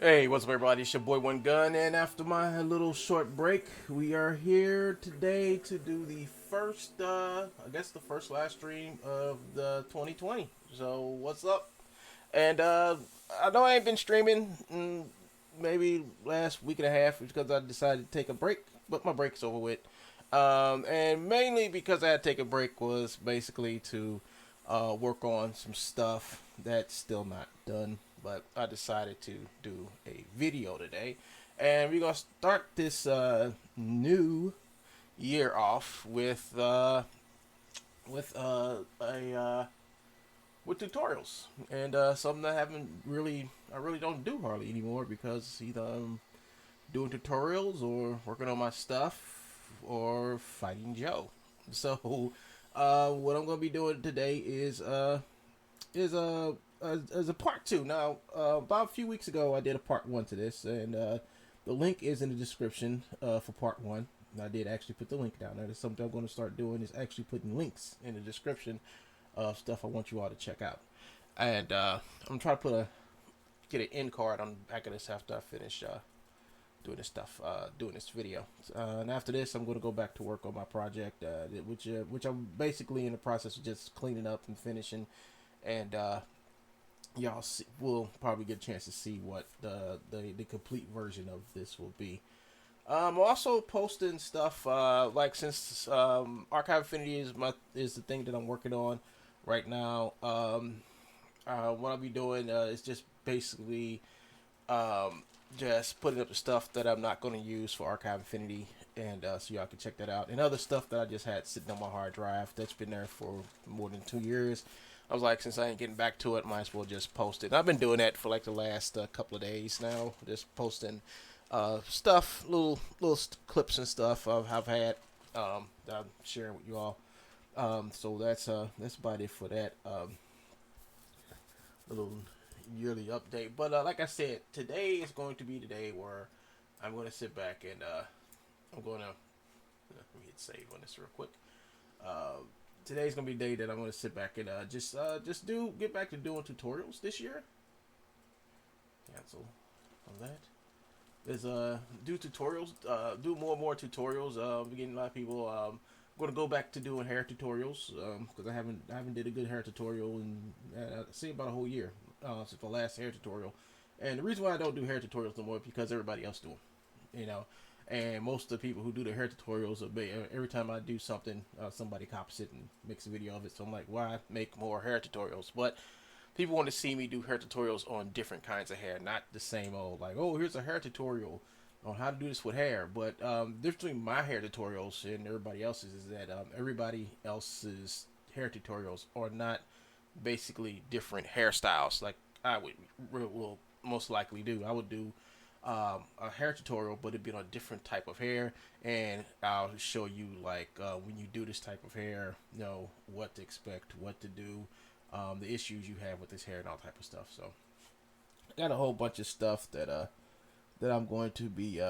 Hey, what's up, everybody? It's your boy One Gun, and after my little short break, we are here today to do the first, I guess the first live stream of the 2020. So, what's up? And I know I ain't been streaming maybe last week and a half because I decided to take a break, but my break's over with. And mainly because I had to take a break was basically to work on some stuff that's still not done. But I decided to do a video today, and we're gonna start this new year off with a with tutorials and something I really don't do hardly anymore because either I'm doing tutorials or working on my stuff or fighting Joe. So what I'm gonna be doing today is as a part two. Now, about a few weeks ago, I did a part one to this, and the link is in the description for part one. And I did actually put the link down there. That's something I'm going to start doing is actually putting links in the description of stuff I want you all to check out. And I'm trying to get an end card on the back of this after I finish doing this stuff, doing this video. And after this, I'm going to go back to work on my project, which I'm basically in the process of just cleaning up and finishing. And y'all will probably get a chance to see what the complete version of this will be. I'm also posting stuff like since Archive Affinity is the thing that I'm working on right now. What I'll be doing is just basically just putting up the stuff that I'm not going to use for Archive Affinity, and so y'all can check that out. And other stuff that I just had sitting on my hard drive that's been there for more than 2 years. I was like, since I ain't getting back to it, might as well just post it. And I've been doing that for like the last couple of days now, just posting stuff, little clips and stuff I've had that I'm sharing with you all. So that's about it for that little yearly update. But like I said, today is going to be the day where I'm going to sit back and I'm going to let me hit save on this real quick. Today's gonna be the day that I'm gonna sit back and just get back to doing tutorials this year. Cancel on that. Is do tutorials, do more and more tutorials. We're getting a lot of people. I'm gonna go back to doing hair tutorials because I haven't did a good hair tutorial in see about a whole year since the last hair tutorial. And the reason why I don't do hair tutorials no more is because everybody else do them. You know. And most of the people who do the hair tutorials, every time I do something, somebody copies it and makes a video of it. So I'm like, why make more hair tutorials? But people want to see me do hair tutorials on different kinds of hair, not the same old, like, oh, here's a hair tutorial on how to do this with hair. But the difference between my hair tutorials and everybody else's is that everybody else's hair tutorials are not basically different hairstyles like I will most likely do. I would do a hair tutorial, but it'd be on a different type of hair, and I'll show you like when you do this type of hair, you know what to expect, what to do, the issues you have with this hair, and all type of stuff. So I got a whole bunch of stuff that I'm going to be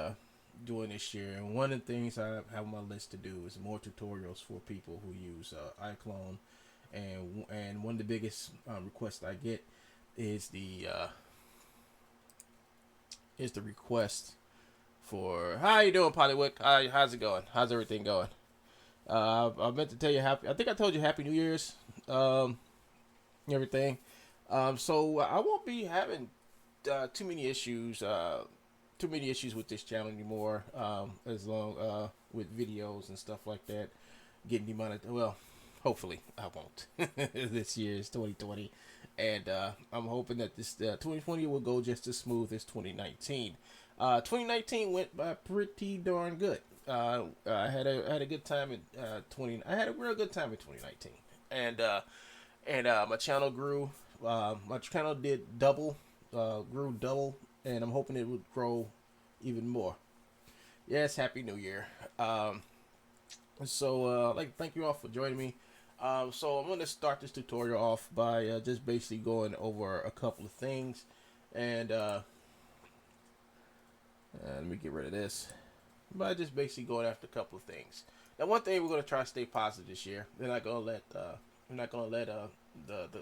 doing this year, and one of the things I have on my list to do is more tutorials for people who use iClone, and one of the biggest requests I get is the request for how you doing, Pollywood? How's it going? How's everything going? I meant to tell you I think I told you Happy New Year's, everything. So I won't be having too many issues with this channel anymore. As long with videos and stuff like that, getting demonetized. Well, hopefully I won't. This year is 2020. And I'm hoping that this 2020 will go just as smooth as 2019. 2019 went by pretty darn good. I had a good time in I had a real good time in 2019, and my channel grew. My channel did grew double, and I'm hoping it would grow even more. Yes, Happy New Year. So I'd like to thank you all for joining me. So I'm going to start this tutorial off by just basically going over a couple of things, and let me get rid of this. By just basically going after a couple of things. Now, one thing we're going to try to stay positive this year. We're not going to let the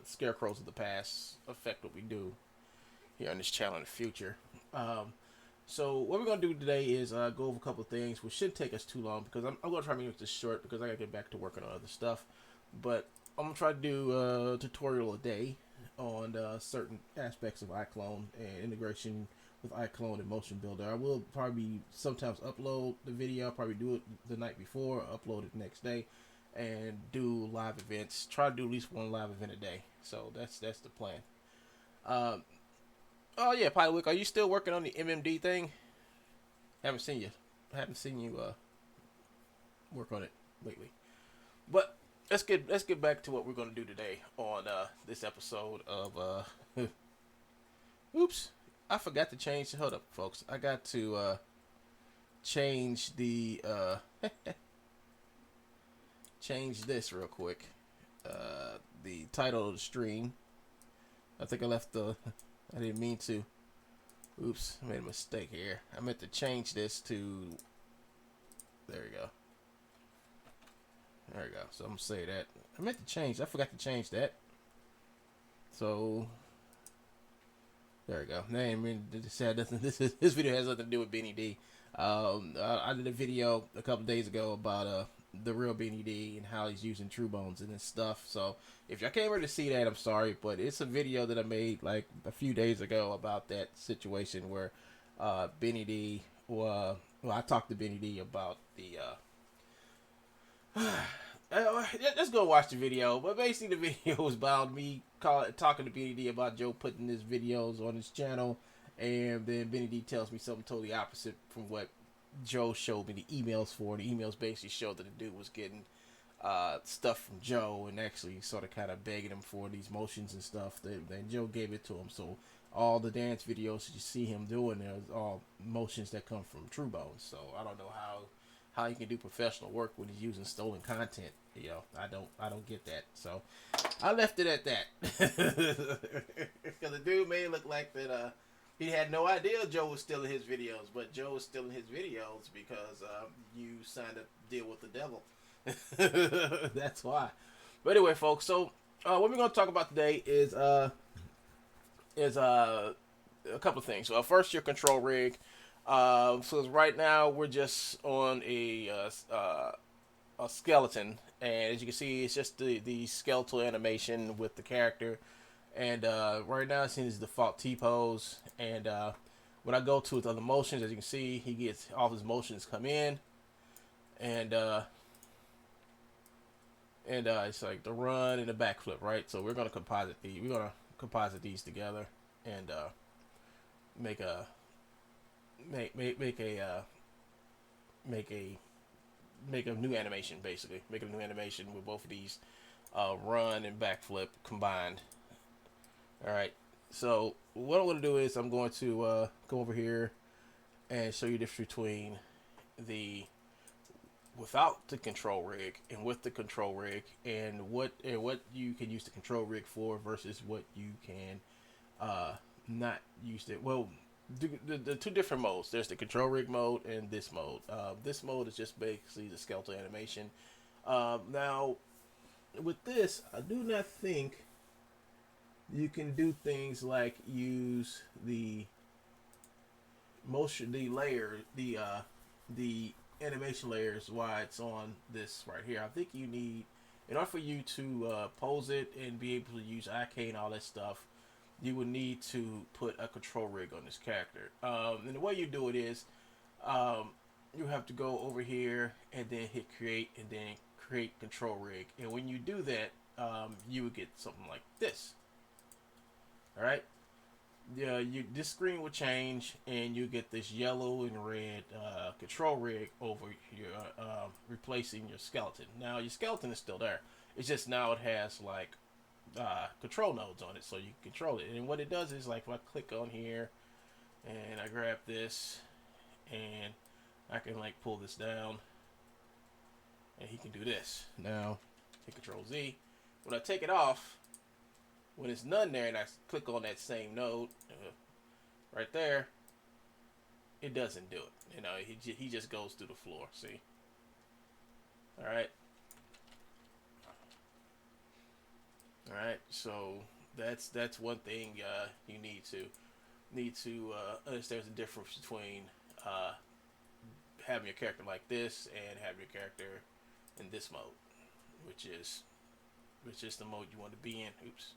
scarecrows of the past affect what we do here on this channel in the future. Um, so what we're gonna do today is go over a couple of things, which shouldn't take us too long because I'm gonna try to make this short because I gotta get back to working on other stuff. But I'm gonna try to do a tutorial a day on certain aspects of iClone and integration with iClone and Motionbuilder. I will probably sometimes upload the video. I'll probably do it the night before, upload it the next day, and do live events. Try to do at least one live event a day. So that's the plan. Um, oh yeah, Pilotwick, are you still working on the MMD thing? Haven't seen you. Haven't seen you work on it lately. But let's get back to what we're gonna do today on this episode of oops, I forgot to change. Hold up, folks. I got to change the change this real quick. The title of the stream. I think I left the. I didn't mean to. Oops, I made a mistake here. I meant to change this to. There we go. There we go. So I'm gonna say that. I meant to change. I forgot to change that. So there we go. This video has nothing to do with Benny D. I did a video a couple days ago about the real Benny D and how he's using True Bones and this stuff. So if y'all came here to see that, I'm sorry, but it's a video that I made like a few days ago about that situation where Benny D. Well, I talked to Benny D about the. Let's go watch the video. But basically, the video was about me talking to Benny D about Joe putting his videos on his channel, and then Benny D tells me something totally opposite from what Joe showed me the emails for. The emails basically showed that the dude was getting stuff from Joe and actually sort of kind of begging him for these motions and stuff. Then Joe gave it to him. So all the dance videos that you see him doing there is all motions that come from True Bones. So I don't know how he can do professional work when he's using stolen content. You know, I don't get that. So I left it at that. Because the dude made it look like that he had no idea Joe was stealing his videos, but Joe was stealing his videos because you signed a deal with the devil. That's why. But anyway, folks, so what we're going to talk about today is a couple of things. First, your control rig. So right now we're just on a skeleton, and as you can see, it's just the skeletal animation with the character. And right now it's in his default T pose. And when I go to his other motions, as you can see, he gets all his motions come in, and it's like the run and the backflip, right? So we're gonna composite these together and make a new animation, basically. Make a new animation with both of these run and backflip combined. Alright, so what I'm going to do is I'm going to go over here and show you the difference between the without the control rig and with the control rig, and what you can use the control rig for versus what you can not use it. Well, the two different modes. There's the control rig mode and this mode. This mode is just basically the skeletal animation. Now, with this, I do not think you can do things like use the motion, the animation layers while it's on this right here. I think you need, in order for you to pose it and be able to use IK and all that stuff, you would need to put a control rig on this character. And the way you do it is, you have to go over here and then hit create and then create control rig. And when you do that, you would get something like this. All right. Yeah, this screen will change and you get this yellow and red control rig over your replacing your skeleton. Now your skeleton is still there. It's just now it has like control nodes on it, so you can control it. And what it does is, like, if I click on here and I grab this and I can like pull this down and he can do this. Now hit Control Z. When I take it off, when it's none there and I click on that same node right there, it doesn't do it. You know, he just goes through the floor. See? All right. All right. So that's one thing you need to need to understand the difference between having your character like this and having your character in this mode, which is the mode you want to be in. Oops.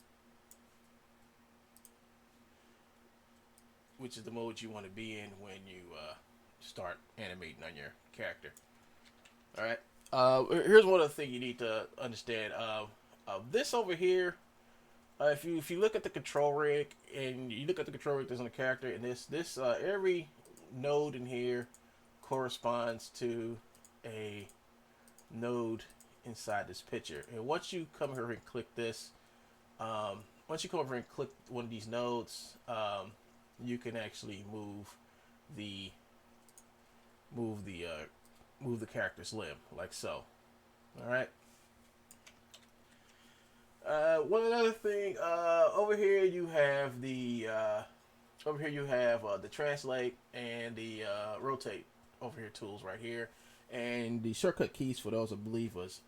Which is the mode you want to be in when you start animating on your character. All right. Here's one other thing you need to understand. This over here, if you look at the control rig and you look at the control rig that's on the character, and this every node in here corresponds to a node inside this picture. And once you come here and click this, once you come over and click one of these nodes, you can actually move the move the character's limb like so. All right. One other thing, over here you have the translate and the rotate over here tools right here, and the shortcut keys for those I believe was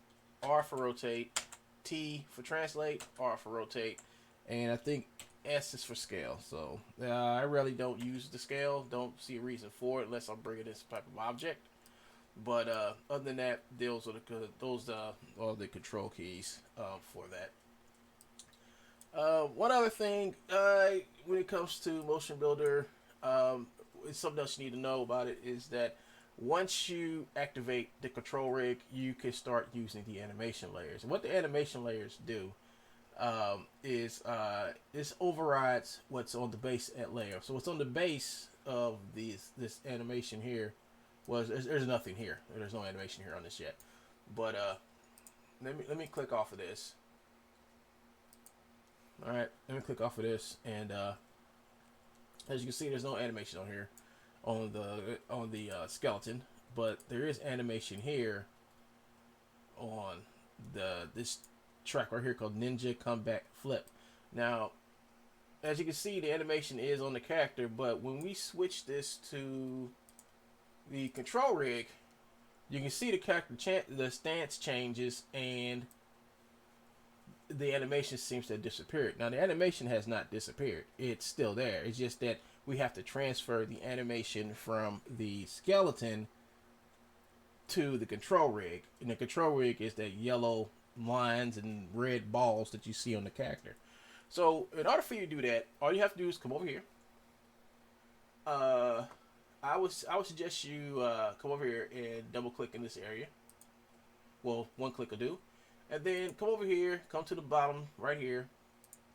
R for rotate, T for translate, R for rotate, and I think S is for scale. So I really don't use the scale. Don't see a reason for it unless I'm bringing this type of object. But other than that, those are the control keys for that. One other thing, when it comes to MotionBuilder, it's something else you need to know about it is that once you activate the control rig, you can start using the animation layers. And what the animation layers do is this overrides what's on the base at layer. So what's on the base of this animation here there's nothing here. There's no animation here on this yet. But let me click off of this. All right, let me click off of this, and as you can see, there's no animation on here on the skeleton, but there is animation here on this track right here called Ninja Comeback Flip. Now, as you can see, the animation is on the character, but when we switch this to the control rig, you can see the character the stance changes and the animation seems to have disappeared. Now the animation has not disappeared. It's still there. It's just that we have to transfer the animation from the skeleton to the control rig. And the control rig is the yellow lines and red balls that you see on the character. So in order for you to do that, all you have to do is come over here. I would suggest you come over here and double click in this area. Well, one click will do. And then come over here, come to the bottom right here,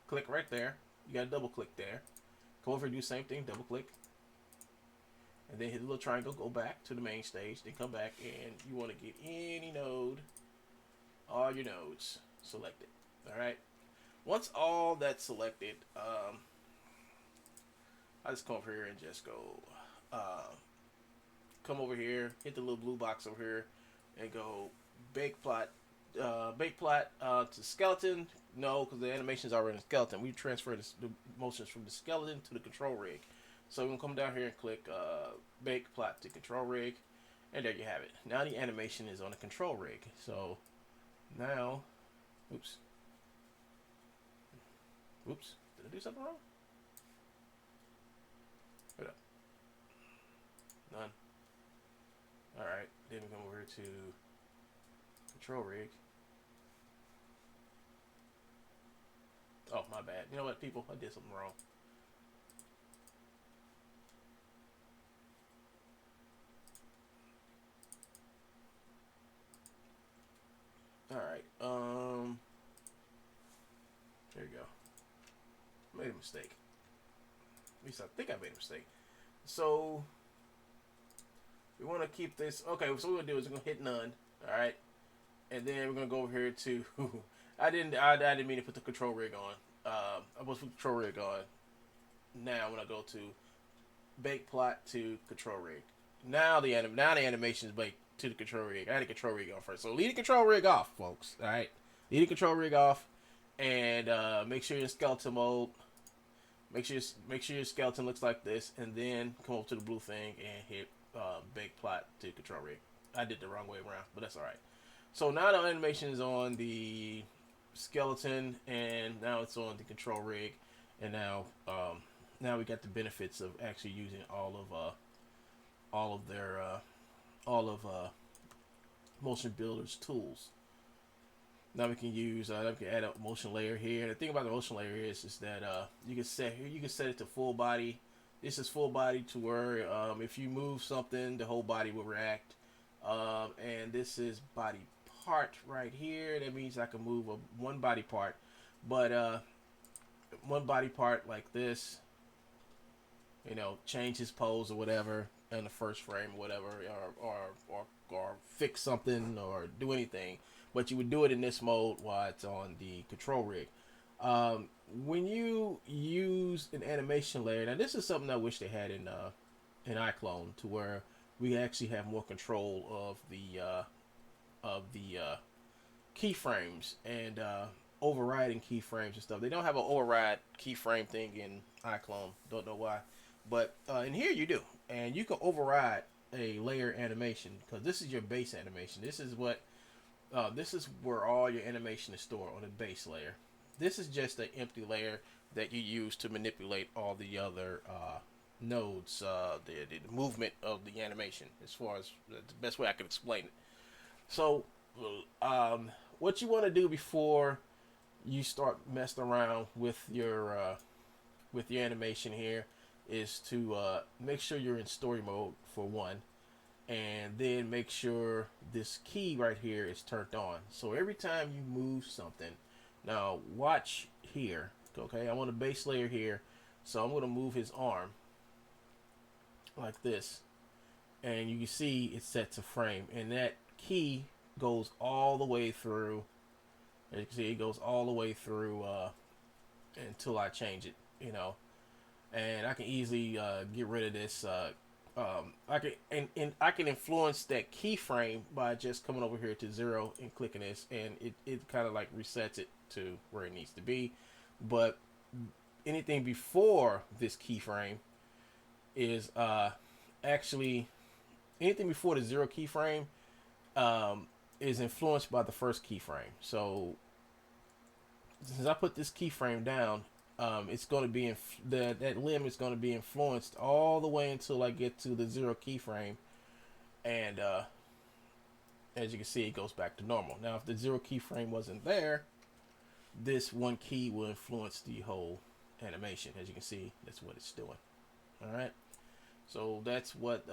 click right there. You got to double click there. Come over here, do the same thing, double click. And then hit the little triangle, go back to the main stage, then come back, and you want to get any node, all your nodes selected. All right. Once all that's selected, I just come over here and just go, come over here, hit the little blue box over here, and go bake plot to skeleton. No, because the animation is already in the skeleton. We transfer the motions from the skeleton to the control rig. So we're going to come down here and click bake plot to control rig. And there you have it. Now the animation is on the control rig. So now, oops. Did I do something wrong? Hold up. None. Alright, then we come over to control rig. Oh, my bad. You know what, people? I did something wrong. Alright, there you go. Made a mistake. At least I think I made a mistake. So we want to keep this. Okay, so what we're gonna do is we're gonna hit none. All right, and then we're gonna go over here to. I didn't mean to put the control rig on. I'm supposed to put the control rig on. Now when I go to bake plot to control rig. Now the animation is baked to the control rig. I had the control rig on first, so leave the control rig off, folks. All right, leave the control rig off, and make sure you're in skeleton mode. Make sure your skeleton looks like this, and then come over to the blue thing and hit bake plot to control rig. I did the wrong way around, but that's all right. So now the animation is on the skeleton, and now it's on the control rig, and now now we got the benefits of actually using all of their all of motion builders tools. Now we can use we can add a motion layer here. And the thing about the motion layer is that you can set it to full body. This is full body to where if you move something, the whole body will react. And this is body part right here. That means I can move one body part, but one body part like this, change his pose or whatever in the first frame or whatever, or fix something or do anything. But you would do it in this mode while it's on the control rig. When you use an animation layer, now this is something I wish they had in iClone, to where we actually have more control of the keyframes and overriding keyframes and stuff. They don't have an override keyframe thing in iClone. Don't know why, but in here you do, and you can override a layer animation because this is your base animation. This is where all your animation is stored, on the base layer. This is just an empty layer that you use to manipulate all the other nodes, the movement of the animation, as far as the best way I can explain it. So what you want to do before you start messing around with your animation here is to make sure you're in story mode for one, and then make sure this key right here is turned on. So every time you move something, now watch here, okay? I'm on the base layer here, so I'm going to move his arm like this, and you can see it sets a frame, and that key goes all the way through. As you can see, it goes all the way through until I change it, and I can easily get rid of this. I can influence that keyframe by just coming over here to 0 and clicking this, and it kind of like resets it to where it needs to be. But anything before this keyframe is actually anything before the 0 keyframe is influenced by the first keyframe. So since I put this keyframe down, it's going to be that limb is going to be influenced all the way until I get to the 0 keyframe, and as you can see, it goes back to normal. Now, if the 0 keyframe wasn't there, this one key will influence the whole animation. As you can see, that's what it's doing. All right, so that's what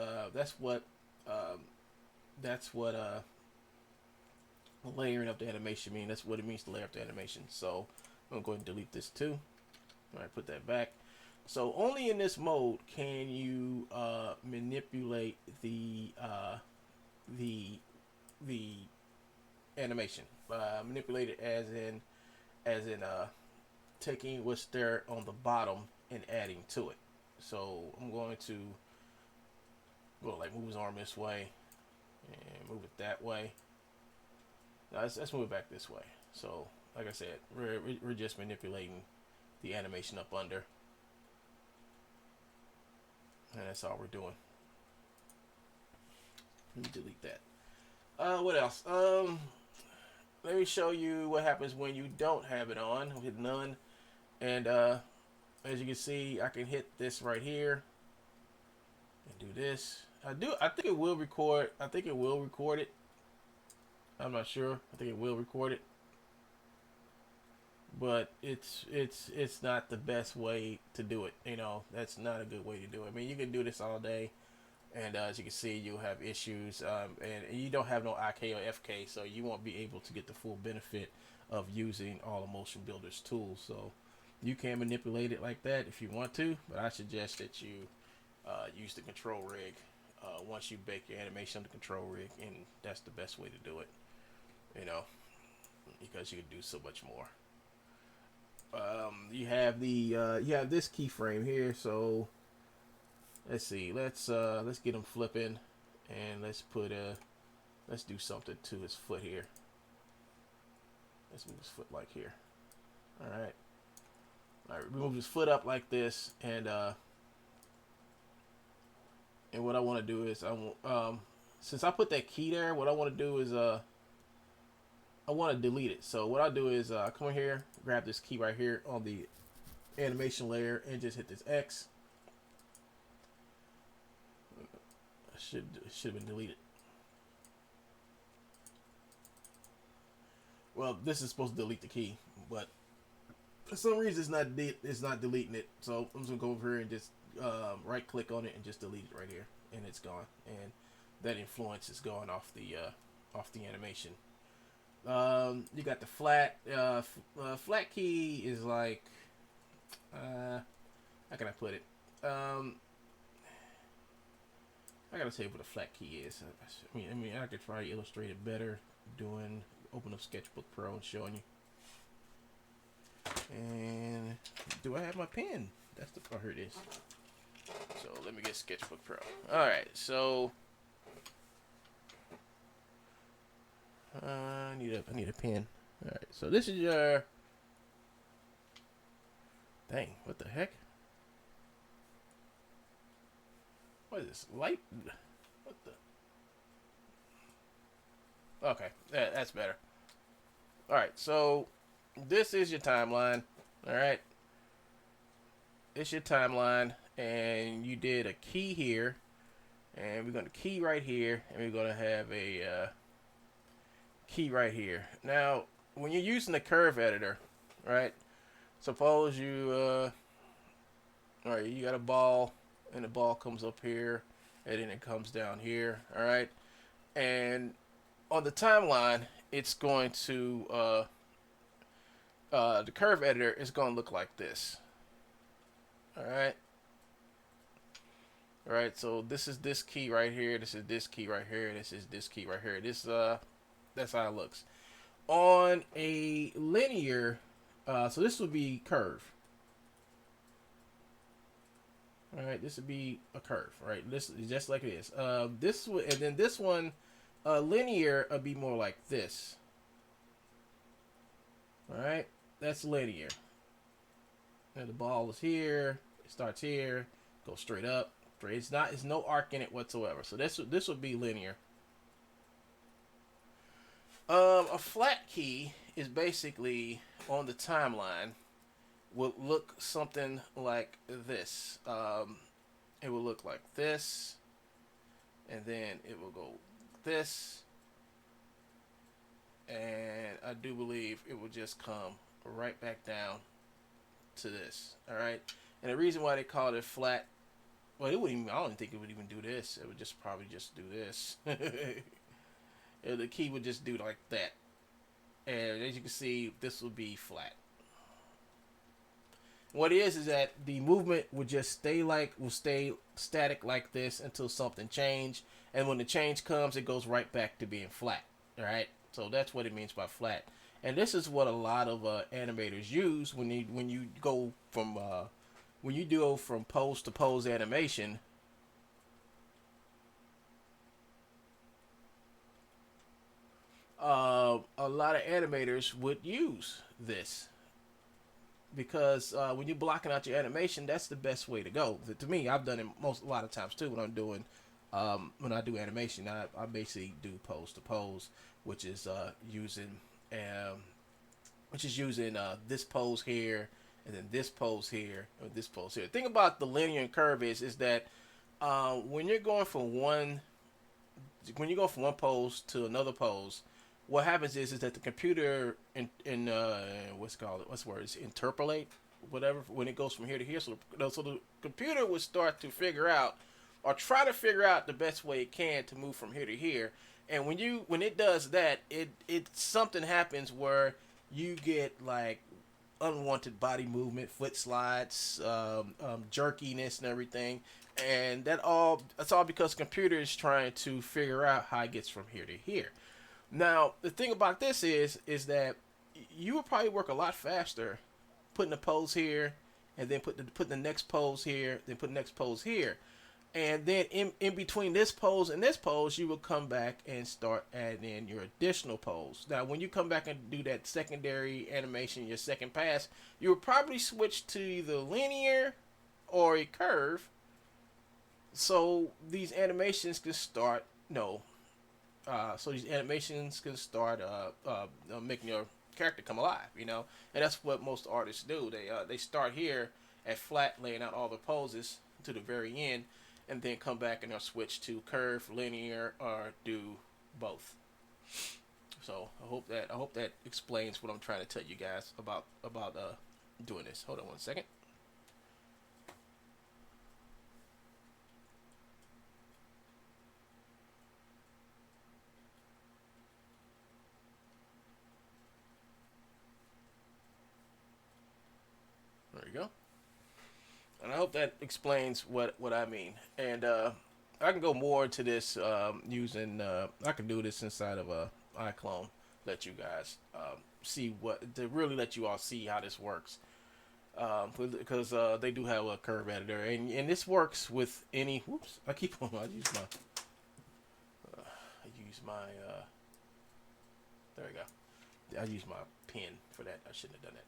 layering up the animation means. That's what it means to layer up the animation. So I'm gonna go ahead and delete this too. All right, put that back. So only in this mode can you manipulate the animation. Manipulate it as in taking what's there on the bottom and adding to it. So I'm going to go like move his arm this way and move it that way. Now let's move it back this way. So like I said, we're just manipulating the animation up under, and that's all we're doing. Let me delete that. What else? Let me show you what happens when you don't have it on. I'll hit none, and as you can see, I can hit this right here and do this. I think it will record. I think it will record it. I'm not sure. I think it will record it, but it's not the best way to do it. That's not a good way to do it. I mean, you can do this all day, and as you can see, you'll have issues, and you don't have no IK or FK, so you won't be able to get the full benefit of using all the Motion Builder's tools. So you can manipulate it like that if you want to, but I suggest that you use the control rig once you bake your animation on the control rig, and that's the best way to do it, because you can do so much more. You have this keyframe here, so let's see, let's get him flipping, and let's do something to his foot here. Let's move his foot like here. All right, move his foot up like this, and what I want to do is since I put that key there, what I want to do is I want to delete it. So what I'll do is come in here, grab this key right here on the animation layer and just hit this X. Should have been deleted. Well, this is supposed to delete the key, but for some reason it's not deleting it. So I'm just gonna go over here and just right click on it and just delete it right here, and it's gone. And that influence is gone off the animation. You got the flat. Flat key is like, how can I put it? I gotta tell you what a flat key is. I mean, I could probably illustrate it better doing open up Sketchbook Pro and showing you. And do I have my pen? That's the part. Here it is. So let me get Sketchbook Pro. All right, so I need a pen. All right, so this is your. Dang, what the heck? What is this? Light? What the? Okay, that's better. All right, so this is your timeline. All right, it's your timeline, and you did a key here, and we're going to key right here, and we're going to have a key right here. Now, when you're using the curve editor, right? Suppose you, all right, you got a ball, and the ball comes up here, and then it comes down here. All right, and on the timeline, it's going to the curve editor is going to look like this. All right. All right. So this is this key right here. This is this key right here. This is this key right here. This that's how it looks. On a linear, so this would be curve. All right. This would be a curve. Right. This is just like it is. This would, and then this one, linear would be more like this. All right. That's linear. And the ball is here. It starts here. Goes straight up. Straight. It's no arc in it whatsoever. So this would be linear. A flat key is basically on the timeline will look something like this. It will look like this, and then it will go this, and I do believe it will just come right back down to this. All right, and the reason why they call it flat, well, it wouldn't even, I don't think it would even do this. It would just probably just do this. The key would just do like that, and as you can see, this would be flat. What it is that the movement would just stay static like this until something change, and when the change comes, it goes right back to being flat. All right, so that's what it means by flat. And this is what a lot of animators use when you go from when you do from pose to pose animation. A lot of animators would use this because when you're blocking out your animation, that's the best way to go. To me, I've done it a lot of times too when I'm doing when I do animation. I basically do pose to pose, which is using this pose here, and then this pose here, or this pose here. The thing about the linear and curve is that when you're going from one pose to another pose, what happens is that the computer what's the word? Interpolate, whatever, when it goes from here to here. So the computer would start to figure out or try to figure out the best way it can to move from here to here. And when it does that, it something happens where you get like unwanted body movement, foot slides, jerkiness, and everything. And that's all because the computer is trying to figure out how it gets from here to here. Now, the thing about this is that you will probably work a lot faster putting a pose here, and then put the next pose here, then put the next pose here. And then in between this pose and this pose, you will come back and start adding in your additional pose. Now, when you come back and do that secondary animation, your second pass, you will probably switch to either linear or a curve. So these animations can start, making your character come alive, you know. And that's what most artists do. They start here at flat, laying out all the poses to the very end, and then come back and they'll switch to curve, linear, or do both. So I hope that explains what I'm trying to tell you guys about doing this. Hold on one second. There you go. And I hope that explains what I mean. And I can go more into this using. I can do this inside of a iClone. Let you guys see what to really let you all see how this works. Because they do have a curve editor, and this works with any. Whoops! I keep on. I use my. There we go. I use my pen for that. I shouldn't have done that.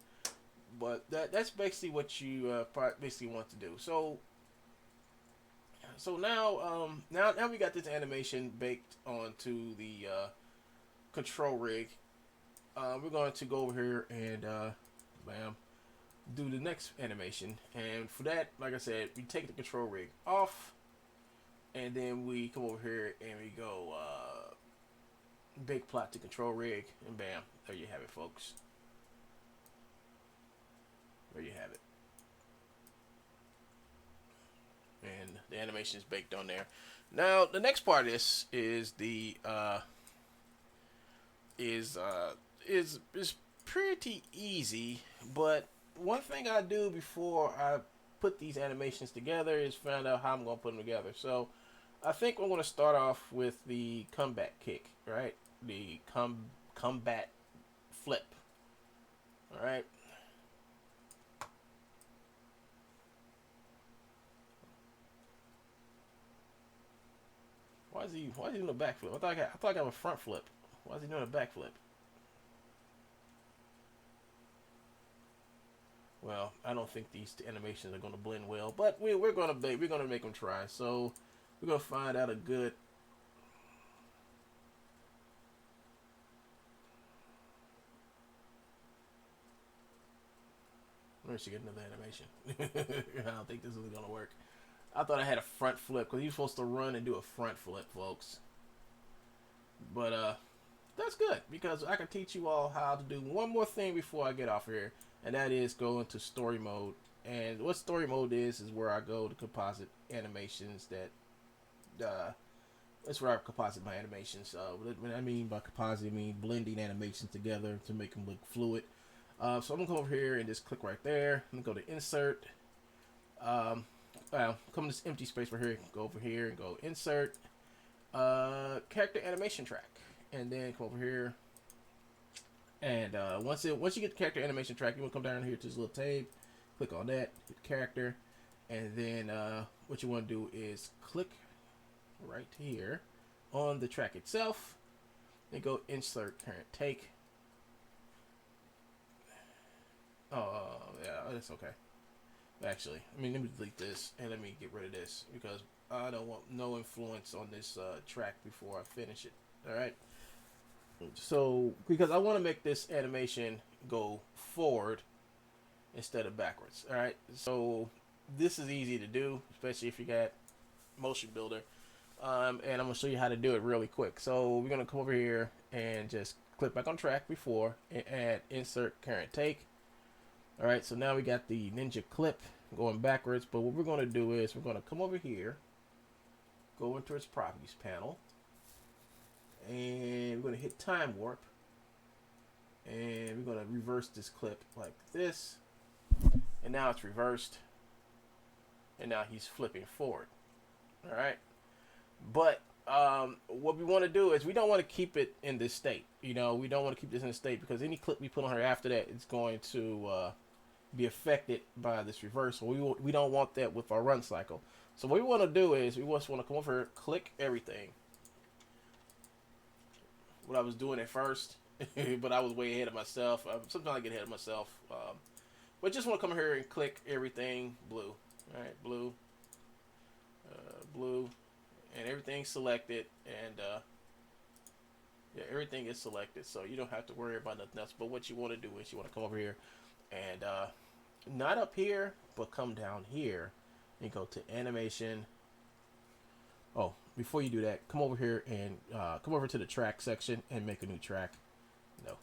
But that's basically what you basically want to do. So now we got this animation baked onto the control rig. We're going to go over here and bam, do the next animation. And for that, like I said, we take the control rig off, and then we come over here and we go bake plot to control rig, and bam, there you have it, folks. There you have it. And the animation is baked on there. Now the next part of this is the is pretty easy, but one thing I do before I put these animations together is find out how I'm gonna put them together. So I think we're gonna start off with the comeback kick, right? The combat flip. All right. Why is he doing a backflip? I thought I got a front flip. Why is he doing a backflip? Well, I don't think these animations are going to blend well, but we're gonna make them try. So we're gonna find out a good. Where should get another animation? I don't think this is gonna work. I thought I had a front flip because you're supposed to run and do a front flip, folks. But that's good because I can teach you all how to do one more thing before I get off here, and that is go into story mode. And what story mode is where I go to composite animations. That's where I composite my animations. What I mean by composite, I mean blending animations together to make them look fluid. So I'm gonna come over here and just click right there. I'm gonna go to insert. Come to this empty space right here. Go over here and go insert character animation track, and then come over here. And once you get the character animation track, you want to come down here to this little tab, click on that, hit character, and then what you want to do is click right here on the track itself, and go insert current take. Oh yeah, that's okay. Actually, let me delete this and let me get rid of this because I don't want no influence on this track before I finish it. All right. So because I want to make this animation go forward instead of backwards. All right. So this is easy to do, especially if you got Motionbuilder. And I'm gonna show you how to do it really quick. So we're gonna come over here and just click back on track before and add insert current take. All right, so now we got the ninja clip going backwards, but what we're going to do is we're going to come over here, go into its properties panel, and we're going to hit time warp, and we're going to reverse this clip like this, and now it's reversed, and now he's flipping forward. All right, but what we want to do is we don't want to keep it in this state. You know, we don't want to keep this in this state because any clip we put on her after that is going to be affected by this reversal. We don't want that with our run cycle. So what we want to do is we just want to come over here, click everything. What I was doing at first, but I was way ahead of myself. Sometimes I get ahead of myself. But just want to come here and click everything blue. All right, blue, blue, and everything's selected. And Yeah, everything is selected, so you don't have to worry about nothing else. But what you want to do is you want to come over here and not up here, but come down here and go to animation. Oh, before you do that, come over here and come over to the track section and make a new track. No,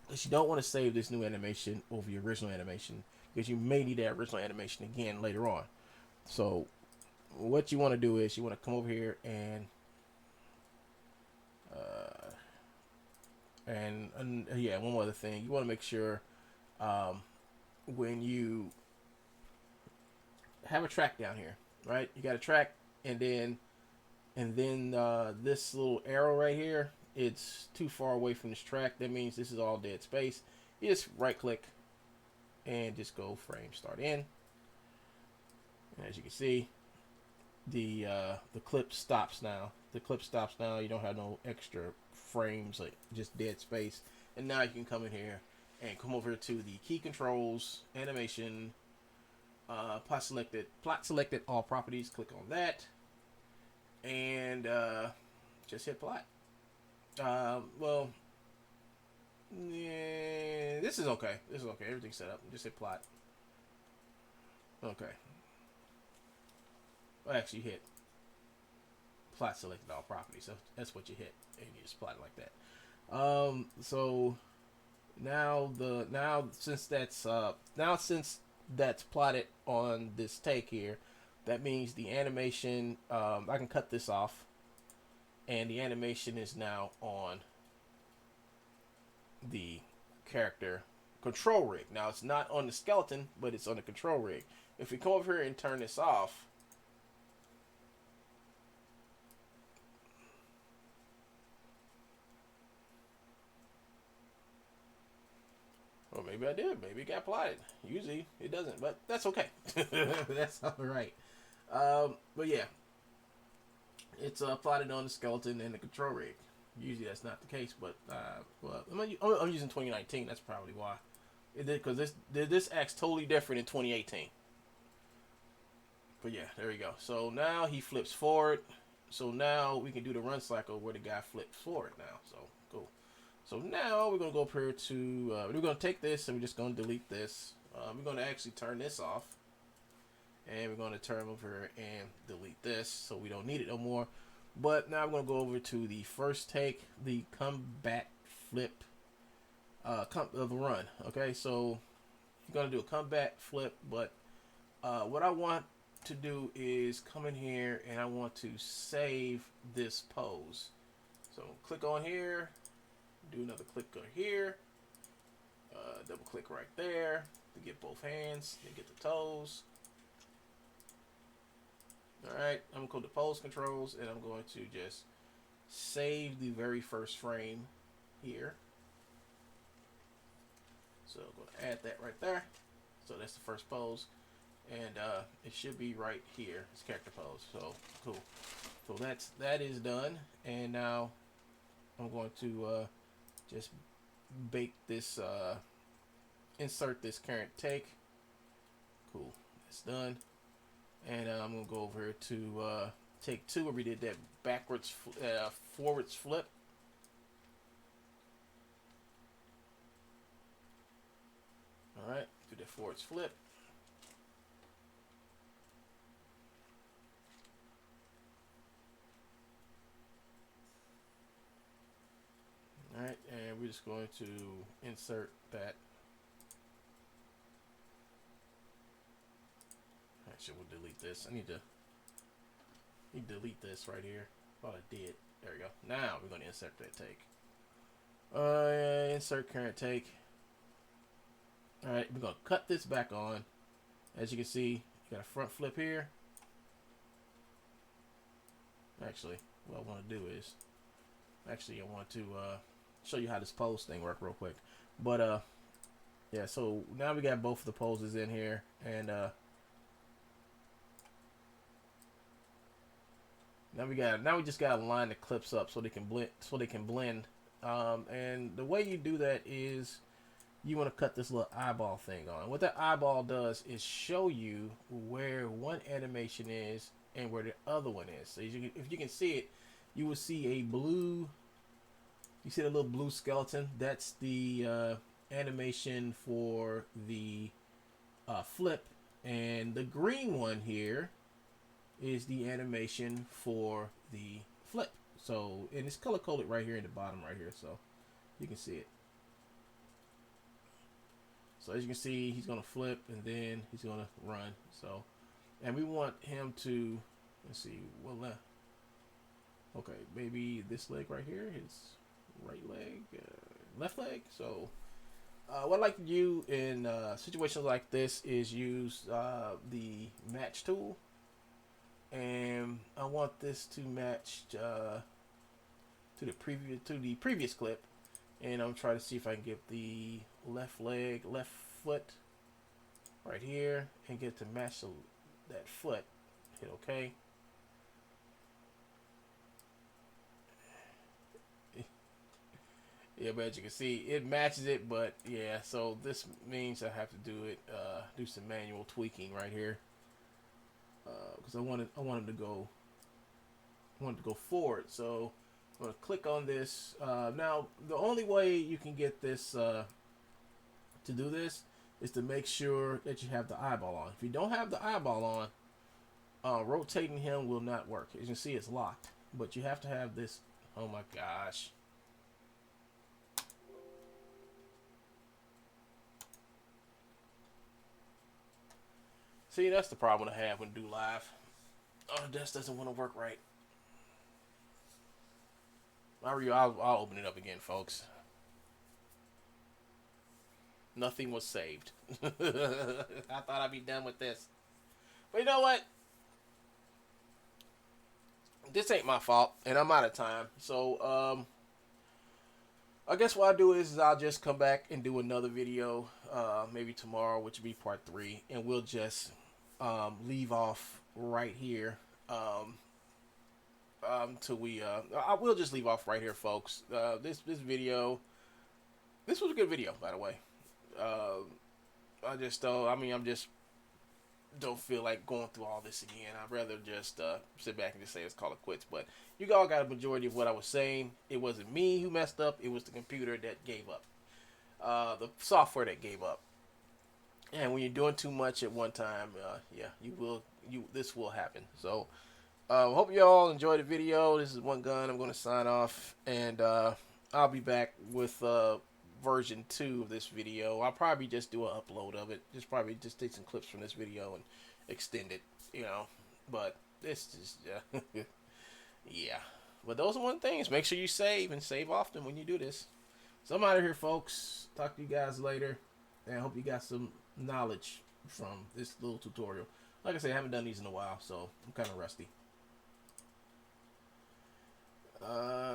because you don't want to save this new animation over your original animation, because you may need that original animation again later on. So what you want to do is you want to come over here and yeah, one more other thing, you want to make sure um, when you have a track down here, right? You got a track, and then this little arrow right here, it's too far away from this track. That means this is all dead space. You just right click and just go frame start in. And as you can see, the clip stops now. The clip stops now. You don't have no extra frames, like just dead space. And now you can come in here and come over to the key controls, animation, plot selected, all properties. Click on that, and just hit plot. Well, yeah, this is okay. This is okay. Everything's set up. Just hit plot. Okay. Well, actually, hit plot selected all properties. So that's what you hit, and you just plot it like that. So now since that's plotted on this take here, that means the animation. I can cut this off, and the animation is now on the character control rig. Now it's not on the skeleton, but it's on the control rig. If we come over here and turn this off, or maybe I did, maybe it got plotted. Usually it doesn't, but that's okay. That's all right. But yeah, it's plotted on the skeleton and the control rig. Usually that's not the case, but well, I'm using 2019. That's probably why. It did, because this acts totally different in 2018. But yeah, there we go. So now he flips forward. So now we can do the run cycle where the guy flips forward now. So cool. So now we're gonna go up here to we're gonna take this and we're just gonna delete this. We're gonna actually turn this off, and we're gonna turn over and delete this so we don't need it no more. But now I'm gonna go over to the first take, the combat flip of the run. Okay, so you're gonna do a combat flip, but what I want to do is come in here and I want to save this pose. So click on here, do another click on here, double click right there to get both hands, then get the toes. Alright, I'm going to go to pose controls and I'm going to just save the very first frame here. So I'm going to add that right there. So that's the first pose. And it should be right here. It's character pose. So cool. So that is done. And now I'm going to just bake this, insert this current take. Cool. It's done. And I'm going to go over to take 2 where we did that forwards flip. Alright, do the forwards flip. Alright, and we're just going to insert that. Actually, we'll delete this. I need to delete this right here. Thought I did. There we go. Now we're going to insert that take. Insert current take. Alright, we're going to cut this back on. As you can see, you got a front flip here. Actually, what I want to do is, I want to show you how this pose thing works real quick. But yeah, so now we got both of the poses in here, and now we just got to line the clips up so they can blend. And the way you do that is you want to cut this little eyeball thing on. What that eyeball does is show you where one animation is and where the other one is. So if you can see it, you will see a blue You see the little blue skeleton? That's the animation for the flip, and the green one here is the animation for the flip. So, and it's color coded right here in the bottom right here, so you can see it. So as you can see, he's gonna flip and then he's gonna run. So, and we want him to, let's see, well, okay, maybe this leg right here, his right leg, left leg. So, what I like to do in situations like this is use the match tool, and I want this to match to the previous clip, and I'm trying to see if I can get the left leg, left foot right here, and get to match that foot. Hit OK. Yeah, but as you can see, it matches it, but yeah, so this means I have to do it, do some manual tweaking right here, because I want him to go forward. So I'm gonna click on this. Now, the only way you can get this to do this is to make sure that you have the eyeball on. If you don't have the eyeball on, rotating him will not work. As you can see, it's locked, but you have to have this. Oh my gosh. See, that's the problem I have when I do live. Oh, this doesn't want to work right. I'll open it up again, folks. Nothing was saved. I thought I'd be done with this. But you know what? This ain't my fault, and I'm out of time. So, I guess what I'll do is I'll just come back and do another video, maybe tomorrow, which will be part 3, and we'll just leave off right here. Till we I will just leave off right here, folks. This video, this was a good video, by the way. I just don't. I mean, I'm just don't feel like going through all this again. I'd rather just sit back and just say let's call it quits. But you all got a majority of what I was saying. It wasn't me who messed up. It was the computer that gave up. The software that gave up. And when you're doing too much at one time, yeah, this will happen. So, hope you all enjoyed the video. This is One Gun. I'm going to sign off, and I'll be back with version 2 of this video. I'll probably just do an upload of it. Probably just take some clips from this video and extend it, But this is, yeah. But those are one things. Make sure you save, and save often when you do this. So I'm out of here, folks. Talk to you guys later, and I hope you got some knowledge from this little tutorial. Like I said, I haven't done these in a while, so I'm kind of rusty.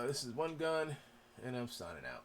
This is One Gun, and I'm signing out.